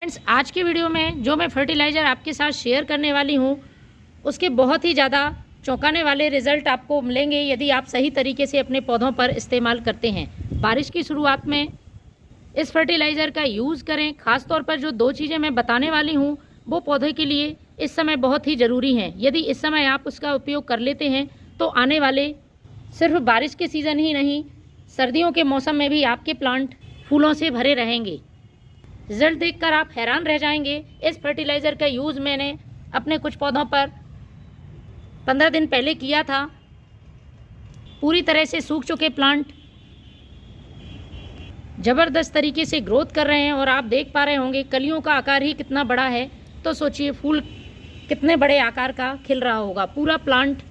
Friends, आज के video में जो मैं फर्टिलाइज़र आपके साथ शेयर करने वाली हूँ उसके बहुत ही ज़्यादा चौंकाने वाले रिज़ल्ट आपको मिलेंगे यदि आप सही तरीके से अपने पौधों पर इस्तेमाल करते हैं। बारिश की शुरुआत में इस फर्टिलाइज़र का यूज़ करें। ख़ास तौर पर जो दो चीज़ें मैं बताने वाली हूँ वो पौधे के लिए इस समय बहुत ही ज़रूरी हैं। यदि इस समय आप उसका उपयोग कर लेते हैं तो आने वाले सिर्फ बारिश के सीज़न ही नहीं, सर्दियों के मौसम में भी आपके प्लांट फूलों से भरे रहेंगे। रिजल्ट देखकर आप हैरान रह जाएंगे। इस फर्टिलाइज़र का यूज़ मैंने अपने कुछ पौधों पर 15 दिन पहले किया था। पूरी तरह से सूख चुके प्लांट ज़बरदस्त तरीके से ग्रोथ कर रहे हैं और आप देख पा रहे होंगे कलियों का आकार ही कितना बड़ा है, तो सोचिए फूल कितने बड़े आकार का खिल रहा होगा। पूरा प्लांट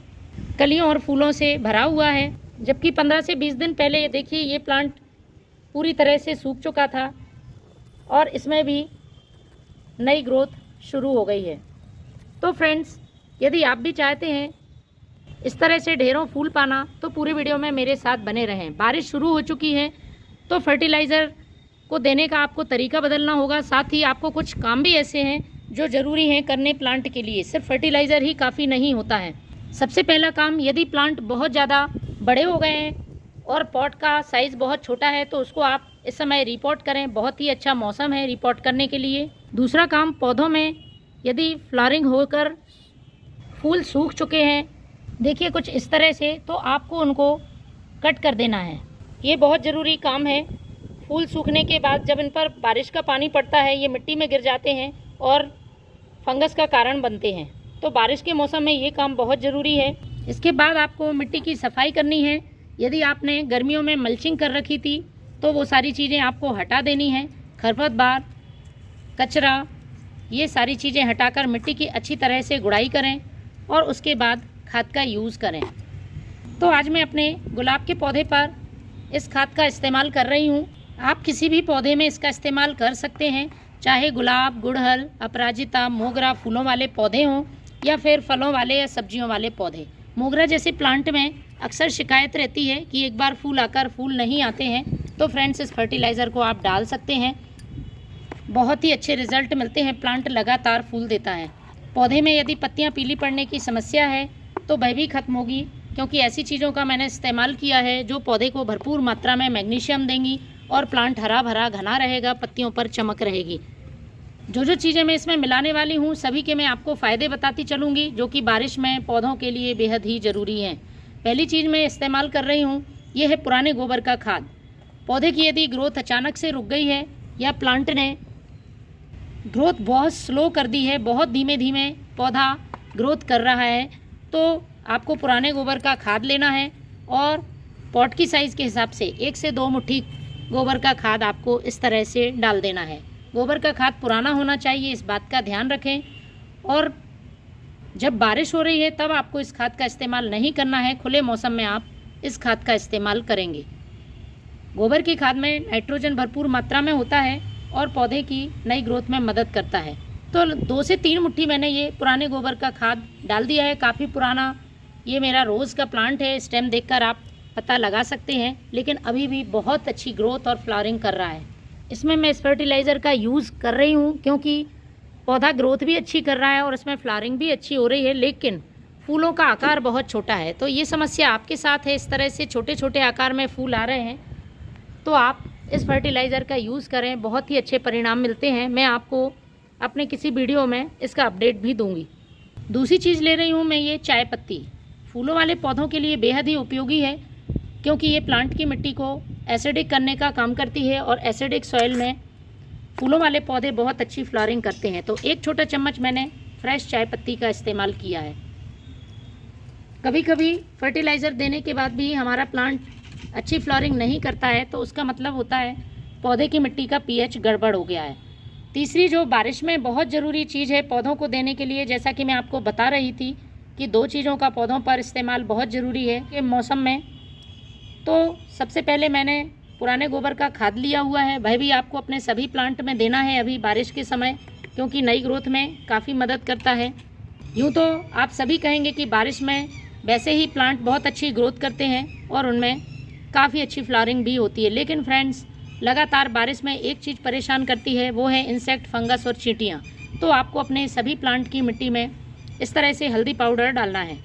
कलियों और फूलों से भरा हुआ है, जबकि 15 से 20 दिन पहले ये देखिए ये प्लांट पूरी तरह से सूख चुका था और इसमें भी नई ग्रोथ शुरू हो गई है। तो फ्रेंड्स, यदि आप भी चाहते हैं इस तरह से ढेरों फूल पाना तो पूरे वीडियो में मेरे साथ बने रहें। बारिश शुरू हो चुकी है तो फर्टिलाइज़र को देने का आपको तरीका बदलना होगा। साथ ही आपको कुछ काम भी ऐसे हैं जो ज़रूरी हैं करने प्लांट के लिए। सिर्फ फर्टिलाइज़र ही काफ़ी नहीं होता है। सबसे पहला काम, यदि प्लांट बहुत ज़्यादा बड़े हो गए हैं और पॉट का साइज़ बहुत छोटा है तो उसको आप इस समय रिपोर्ट करें। बहुत ही अच्छा मौसम है रिपोर्ट करने के लिए। दूसरा काम, पौधों में यदि फ्लावरिंग होकर फूल सूख चुके हैं, देखिए कुछ इस तरह से, तो आपको उनको कट कर देना है। ये बहुत ज़रूरी काम है। फूल सूखने के बाद जब इन पर बारिश का पानी पड़ता है ये मिट्टी में गिर जाते हैं और फंगस का कारण बनते हैं, तो बारिश के मौसम में ये काम बहुत ज़रूरी है। इसके बाद आपको मिट्टी की सफाई करनी है। यदि आपने गर्मियों में मल्चिंग कर रखी थी तो वो सारी चीज़ें आपको हटा देनी है। खरपतवार, कचरा, ये सारी चीज़ें हटाकर मिट्टी की अच्छी तरह से गुड़ाई करें और उसके बाद खाद का यूज़ करें। तो आज मैं अपने गुलाब के पौधे पर इस खाद का इस्तेमाल कर रही हूँ। आप किसी भी पौधे में इसका इस्तेमाल कर सकते हैं, चाहे गुलाब, गुड़हल, अपराजिता, मोगरा फूलों वाले पौधे हों या फिर फलों वाले या सब्जियों वाले पौधे। मोगरा जैसे प्लांट में अक्सर शिकायत रहती है कि एक बार फूल आकर फूल नहीं आते हैं, तो फ्रेंड्स इस फर्टिलाइज़र को आप डाल सकते हैं। बहुत ही अच्छे रिजल्ट मिलते हैं, प्लांट लगातार फूल देता है। पौधे में यदि पत्तियां पीली पड़ने की समस्या है तो वह भी खत्म होगी, क्योंकि ऐसी चीज़ों का मैंने इस्तेमाल किया है जो पौधे को भरपूर मात्रा में मैग्नीशियम देंगी और प्लांट हरा भरा घना रहेगा, पत्तियों पर चमक रहेगी। जो जो चीज़ें मैं इसमें मिलाने वाली हूँ सभी के मैं आपको फ़ायदे बताती चलूँगी, जो कि बारिश में पौधों के लिए बेहद ही ज़रूरी हैं। पहली चीज़ मैं इस्तेमाल कर रही हूँ ये है पुराने गोबर का खाद। पौधे की यदि ग्रोथ अचानक से रुक गई है या प्लांट ने ग्रोथ बहुत स्लो कर दी है, बहुत धीमे धीमे पौधा ग्रोथ कर रहा है, तो आपको पुराने गोबर का खाद लेना है और पॉट की साइज़ के हिसाब से 1 से 2 मुट्ठी गोबर का खाद आपको इस तरह से डाल देना है। गोबर का खाद पुराना होना चाहिए, इस बात का ध्यान रखें। और जब बारिश हो रही है तब आपको इस खाद का इस्तेमाल नहीं करना है, खुले मौसम में आप इस खाद का इस्तेमाल करेंगे। गोबर की खाद में नाइट्रोजन भरपूर मात्रा में होता है और पौधे की नई ग्रोथ में मदद करता है। तो 2 से 3 मुट्ठी मैंने ये पुराने गोबर का खाद डाल दिया है। काफ़ी पुराना ये मेरा रोज़ का प्लांट है, स्टेम देखकर आप पता लगा सकते हैं, लेकिन अभी भी बहुत अच्छी ग्रोथ और फ्लावरिंग कर रहा है। इसमें मैं इस फर्टिलाइज़र का यूज़ कर रही हूँ क्योंकि पौधा ग्रोथ भी अच्छी कर रहा है और इसमें फ्लावरिंग भी अच्छी हो रही है, लेकिन फूलों का आकार बहुत छोटा है। तो ये समस्या आपके साथ है, इस तरह से छोटे छोटे आकार में फूल आ रहे हैं, तो आप इस फर्टिलाइज़र का यूज़ करें, बहुत ही अच्छे परिणाम मिलते हैं। मैं आपको अपने किसी वीडियो में इसका अपडेट भी दूंगी। दूसरी चीज़ ले रही हूँ मैं ये चाय पत्ती। फूलों वाले पौधों के लिए बेहद ही उपयोगी है क्योंकि ये प्लांट की मिट्टी को एसिडिक करने का काम करती है और एसिडिक सॉइल में फूलों वाले पौधे बहुत अच्छी फ्लावरिंग करते हैं। तो 1 छोटा चम्मच मैंने फ्रेश चाय पत्ती का इस्तेमाल किया है। कभी कभी फर्टिलाइज़र देने के बाद भी हमारा प्लांट अच्छी फ्लावरिंग नहीं करता है, तो उसका मतलब होता है पौधे की मिट्टी का पीएच गड़बड़ हो गया है। तीसरी जो बारिश में बहुत ज़रूरी चीज़ है पौधों को देने के लिए, जैसा कि मैं आपको बता रही थी कि 2 चीज़ों का पौधों पर इस्तेमाल बहुत ज़रूरी है कि मौसम में। तो सबसे पहले मैंने पुराने गोबर का खाद लिया हुआ है, वह भी आपको अपने सभी प्लांट में देना है अभी बारिश के समय, क्योंकि नई ग्रोथ में काफ़ी मदद करता है। यूँ तो आप सभी कहेंगे कि बारिश में वैसे ही प्लांट बहुत अच्छी ग्रोथ करते हैं और उनमें काफ़ी अच्छी फ्लावरिंग भी होती है, लेकिन फ्रेंड्स लगातार बारिश में एक चीज़ परेशान करती है, वो है इंसेक्ट, फंगस और चींटियाँ। तो आपको अपने सभी प्लांट की मिट्टी में इस तरह से हल्दी पाउडर डालना है।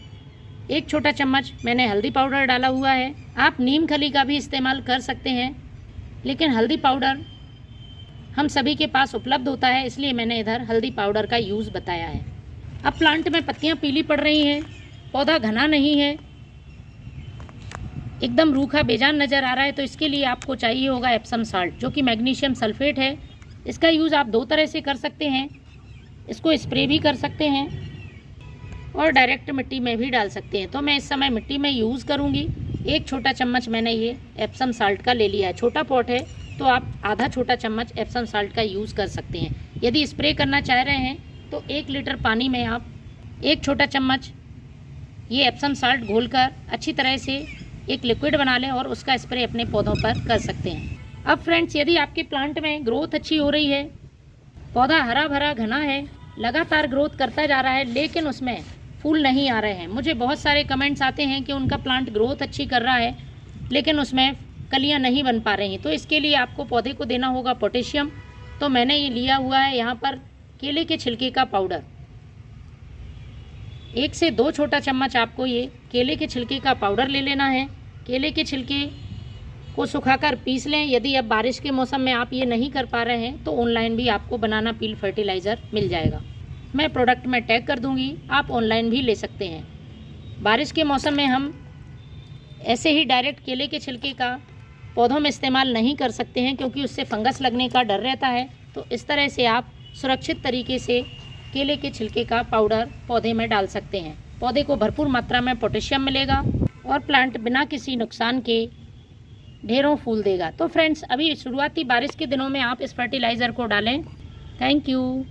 1 छोटा चम्मच मैंने हल्दी पाउडर डाला हुआ है। आप नीम खली का भी इस्तेमाल कर सकते हैं, लेकिन हल्दी पाउडर हम सभी के पास उपलब्ध होता है, इसलिए मैंने इधर हल्दी पाउडर का यूज़ बताया है। अब प्लांट में पत्तियां पीली पड़ रही हैं, पौधा घना नहीं है, एकदम रूखा बेजान नज़र आ रहा है, तो इसके लिए आपको चाहिए होगा एप्सम साल्ट, जो कि मैग्नीशियम सल्फेट है। इसका यूज़ आप 2 तरह से कर सकते हैं। इसको स्प्रे भी कर सकते हैं और डायरेक्ट मिट्टी में भी डाल सकते हैं। तो मैं इस समय मिट्टी में यूज़ करूँगी। 1 छोटा चम्मच मैंने ये एप्सम साल्ट का ले लिया है। छोटा पॉट है तो आप आधा छोटा चम्मच एप्सम साल्ट का यूज़ कर सकते हैं। यदि स्प्रे करना चाह रहे हैं तो 1 लीटर पानी में आप 1 छोटा चम्मच ये एप्सम साल्ट घोलकर अच्छी तरह से एक लिक्विड बना लें और उसका स्प्रे अपने पौधों पर कर सकते हैं। अब फ्रेंड्स, यदि आपके प्लांट में ग्रोथ अच्छी हो रही है, पौधा हरा भरा घना है, लगातार ग्रोथ करता जा रहा है, लेकिन उसमें फूल नहीं आ रहे हैं, मुझे बहुत सारे कमेंट्स आते हैं कि उनका प्लांट ग्रोथ अच्छी कर रहा है लेकिन उसमें कलियां नहीं बन पा रही, तो इसके लिए आपको पौधे को देना होगा पोटेशियम। तो मैंने ये लिया हुआ है यहाँ पर केले के छिलके का पाउडर। 1 से 2 छोटा चम्मच आपको ये केले के छिलके का पाउडर ले लेना है। केले के छिलके को सुखाकर पीस लें। यदि अब बारिश के मौसम में आप ये नहीं कर पा रहे हैं तो ऑनलाइन भी आपको बनाना पील फर्टिलाइज़र मिल जाएगा। मैं प्रोडक्ट में टैग कर दूंगी, आप ऑनलाइन भी ले सकते हैं। बारिश के मौसम में हम ऐसे ही डायरेक्ट केले के छिलके का पौधों में इस्तेमाल नहीं कर सकते हैं, क्योंकि उससे फंगस लगने का डर रहता है। तो इस तरह से आप सुरक्षित तरीके से केले के छिलके का पाउडर पौधे में डाल सकते हैं। पौधे को भरपूर मात्रा में पोटेशियम मिलेगा और प्लांट बिना किसी नुकसान के ढेरों फूल देगा। तो फ्रेंड्स, अभी शुरुआती बारिश के दिनों में आप इस फर्टिलाइज़र को डालें। Thank you.